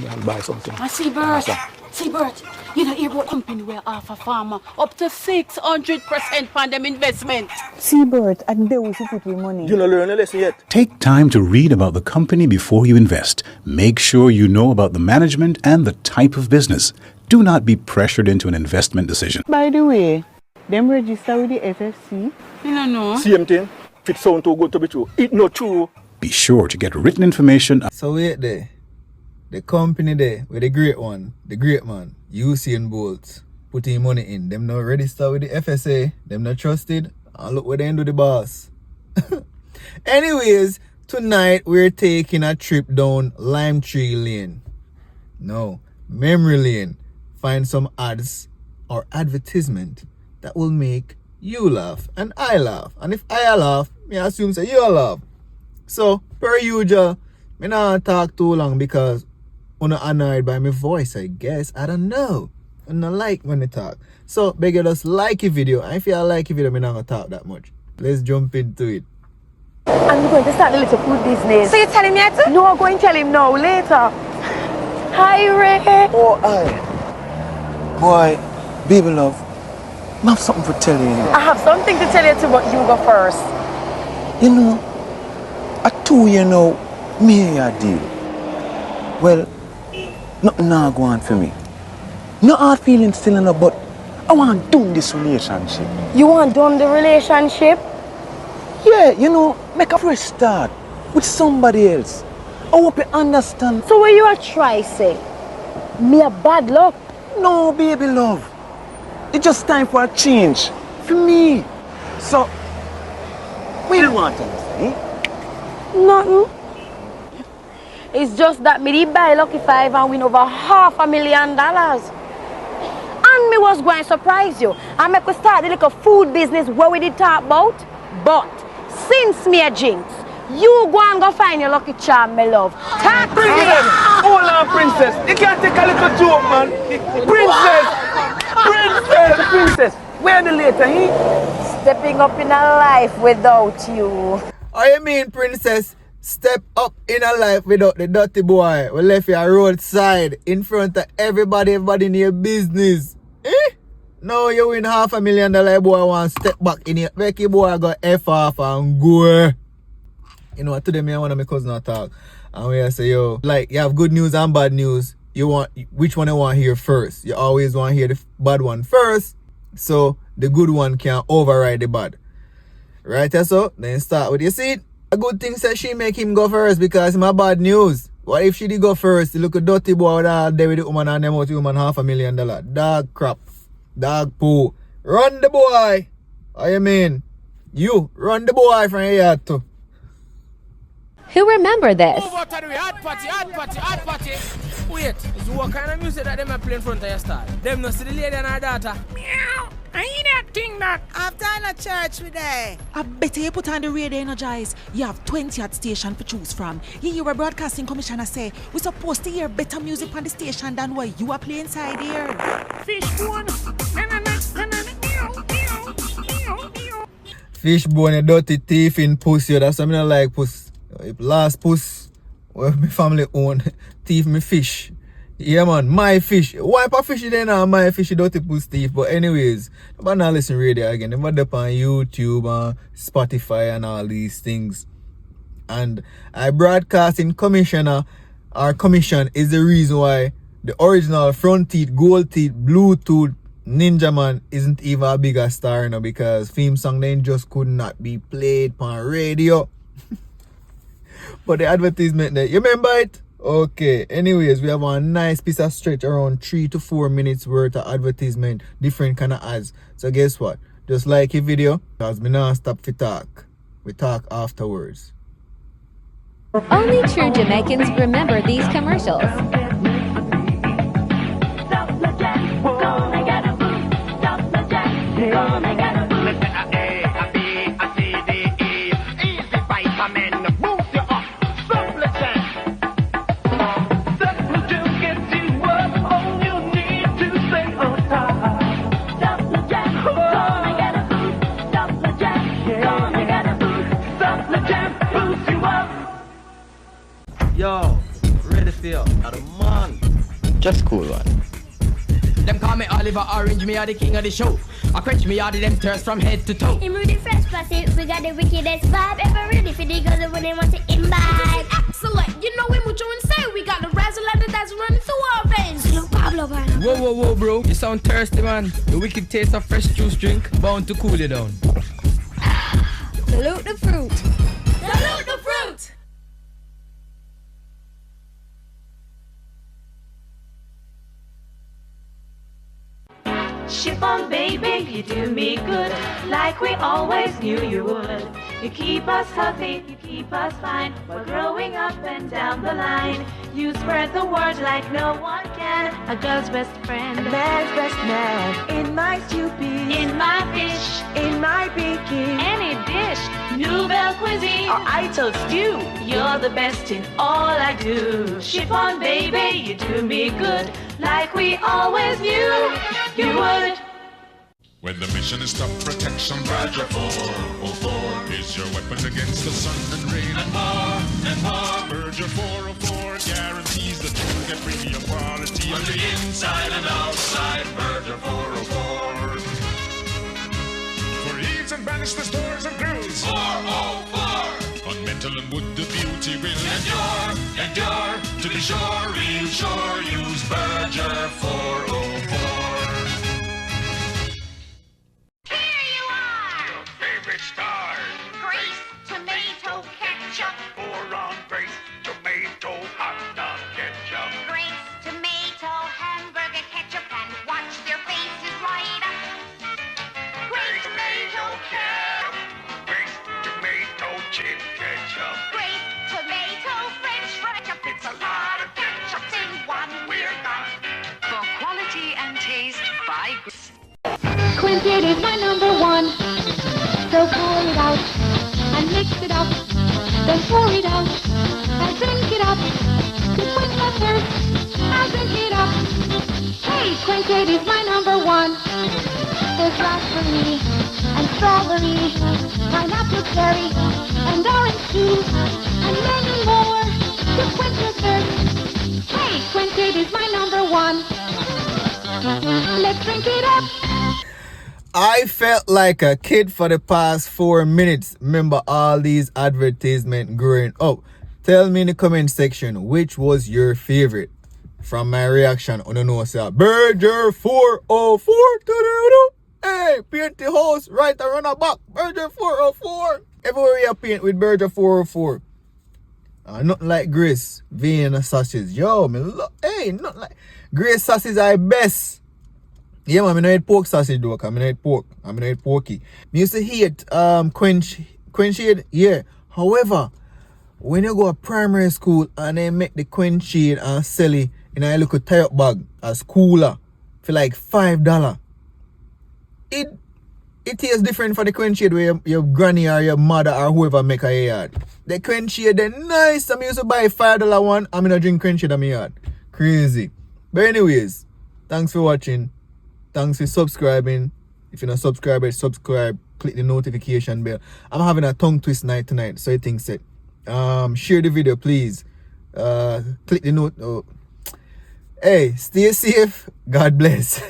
I'll buy something. Seabird, you know, hear about company where offer farmer up to 600% on them investment. Seabird, and they will put your money. You don't learn a lesson yet. Take time to read about the company before you invest. Make sure you know about the management and the type of business. Do not be pressured into an investment decision. By the way, them register with the FFC? You don't know. Same thing. If it sound too good to be true, it not true. Be sure to get written information. So wait there. The company there with the great one, the great man, Usain Bolt, putting money in. Them not register with the FSA. Them not trusted. And look where they end with the boss. Anyways, tonight we're taking a trip down Lime Tree Lane. No, Memory Lane. Find some ads or advertisement that will make you laugh and I laugh. And if I laugh, I assume say you laugh. So, per usual, me not talk too long because I'm not annoyed by my voice, I guess. I don't know. I don't like when I talk. So, beg you just like a video. And if you like a video, I'm not going to talk that much. Let's jump into it. I'm going to start a little food business. So you tell him yet? No, I'm going to tell him now, later. Hi, Ray. Oh, aye. Boy, baby love, I have something to tell you. I have something to tell you too, but you go first. You know, I told you know, me and your deal. Well, nothing now go on for me. No hard feelings still in her, but I want to do this relationship. You want done the relationship? Yeah, you know, make a fresh start with somebody else. I hope you understand. So what you are trying to say? Me a bad luck? No, baby love. It's just time for a change. For me. So, what do you want to say? Nothing. It's just that me did buy Lucky 5 and win over $500,000. And me was going to surprise you. And me could start the little food business where we did talk about. But since me a jinx, you go and go find your lucky charm, my love. Talk to me. Hold on, princess. You can't take a little joke, man. Princess. Where the later, eh? Stepping up in a life without you. I mean, princess, step up in a life without the dirty boy. We left you roadside in front of everybody in your business. Eh? Now you win $500,000, boy want to step back in here. Make your boy go F off and go. You know what, today me and one of my cousins talk. And we say, yo, like, you have good news and bad news. You want, which one you want to hear first? You always want to hear the bad one first. So, the good one can override the bad. Right, so, then start with, you see, a good thing says she make him go first because it's my bad news. What if she did go first? You look a dirty boy with all day with the woman and them out the woman $500,000. Dog crap. Dog poo. Run the boy. What you mean? You, run the boy from here too. Who remember this? Move out of the way. Hot party. Wait, is what kind of music that them are playing in front of your stall? Them not see the lady and her daughter. Meow. I hear that thing that. After in a church we there. I better you put on the radio energize. You have 20 at station to choose from. You hear a broadcasting commissioner say we're supposed to hear better music on the station than what you are playing inside here. Fishbone. Fishbone, a dirty thief in pussy. That's something I like puss. Last puss, well, my family own, thief me fish. Yeah man, my fish. Wipe a fish then now, my fish, dirty puss thief. But anyways, I'm not listening radio again. I'm up on YouTube and Spotify and all these things. And I broadcasting commissioner, our commission is the reason why the original front teeth, gold teeth, Bluetooth, Ninja Man isn't even a bigger star now because theme song then just could not be played on radio. But the advertisement there, you remember it? Okay, anyways, we have a nice piece of stretch around 3 to 4 minutes worth of advertisement, different kind of ads. So guess what? Just like a video, because me not stop to talk. We talk afterwards. Only true Jamaicans remember these commercials. Yo, ready for you. man. Just cool one. Them call me Oliver Orange, me are the king of the show. I quench me all of them thirst from head to toe. In Rudy Fresh Plus, we got the wickedest vibe ever ready for the girls when they want to imbibe. Excellent, you know we mucho insane. We got the razzle that's running through our veins. Look, Pablo, Whoa, bro. You sound thirsty, man. The wicked taste of fresh juice drink, bound to cool you down. Salute the fruit. Salute the fruit. Chiffon, baby, you do me good, like we always knew you would. You keep us healthy, you keep us fine, we're growing up and down the line. You spread the word like no one can, a girl's best friend, a man's best man. In my stew peas, in my fish, in my baking, any dish, Nouvelle cuisine, or Ital stew. You're the best in all I do. Chiffon, baby, you do me good, like we always knew you would. When the mission is tough protection, Roger 404 is your weapon against the sun and rain and more and more. Berger 404 guarantees that you'll get premium quality on the inside and outside. Berger 404 for eaves and banisters, doors and grills. 404 on metal and wood, the beauty will endure. To be sure, real sure, use Berger 404. Grace, tomato, ketchup. Pour on Grace, tomato, hot dog ketchup. Grace, tomato, hamburger, ketchup, and watch their faces light up. Grace, tomato, ketchup. Grace, tomato, chip ketchup. Grace, tomato, French fry ketchup. It's a lot of ketchup in one. We're done. For quality and taste, by Grace. Quintet is my number one. So pour it out and mix it up. Then pour it out and drink it up. To quench my thirst, I'll drink it up. Hey, Quintet is my number one. There's raspberry and strawberry, pineapple, cherry, and orange juice, and many more to quench your thirst. Hey, Quintet is my number one. Let's drink it up. I felt like a kid for the past 4 minutes. Remember all these advertisements growing up. Tell me in the comment section which was your favorite. From my reaction on the nose, Berger 404. Hey, paint the house right around the back. Berger 404. Everywhere you paint with Berger 404. Nothing like Grace Vienna sausage. Yo, me hey, nothing like Grace sausage are best. Yeah, man, I don't eat pork sausage though, because I don't eat pork. I don't eat porky. I used to hate quench shade, yeah. However, when you go to primary school and they make the quench shade and sell it in a little tie-up bag as cooler for like $5, it tastes different for the quench shade where your granny or your mother or whoever make a yard. The quench shade, they're nice. I used to buy $5 one. I'm gonna drink quench shade in my yard. Crazy. But anyways, thanks for watching. Thanks for subscribing. If you're not subscribed, subscribe. Click the notification bell. I'm having a tongue twist night tonight, so I think set. Share the video, please. Click the note. Oh. Hey, stay safe. God bless.